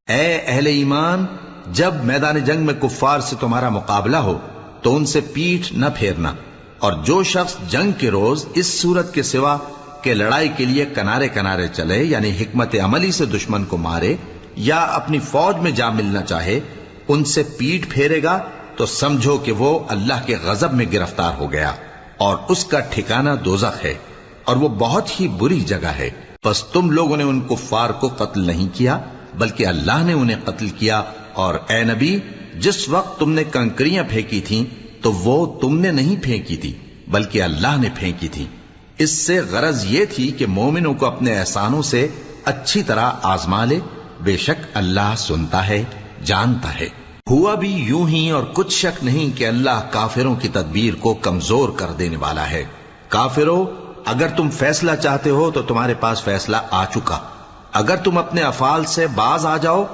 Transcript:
اے اہل ایمان، جب میدان جنگ میں کفار سے تمہارا مقابلہ ہو تو ان سے پیٹھ نہ پھیرنا، اور جو شخص جنگ کے روز اس صورت کے سوا کہ لڑائی کے لیے کنارے کنارے چلے، یعنی حکمت عملی سے دشمن کو مارے یا اپنی فوج میں جا ملنا چاہے، ان سے پیٹھ پھیرے گا تو سمجھو کہ وہ اللہ کے غضب میں گرفتار ہو گیا، اور اس کا ٹھکانہ دوزخ ہے، اور وہ بہت ہی بری جگہ ہے۔ پس تم لوگوں نے ان کفار کو قتل نہیں کیا بلکہ اللہ نے انہیں قتل کیا، اور اے نبی، جس وقت تم نے کنکریاں پھینکی تھیں تو وہ تم نے نہیں پھینکی تھی بلکہ اللہ نے پھینکی تھی۔ اس سے غرض یہ تھی کہ مومنوں کو اپنے احسانوں سے اچھی طرح آزما لے، بے شک اللہ سنتا ہے، جانتا ہے۔ ہوا بھی یوں ہی، اور کچھ شک نہیں کہ اللہ کافروں کی تدبیر کو کمزور کر دینے والا ہے۔ کافروں، اگر تم فیصلہ چاہتے ہو تو تمہارے پاس فیصلہ آ چکا، اگر تم اپنے افعال سے باز آ جاؤ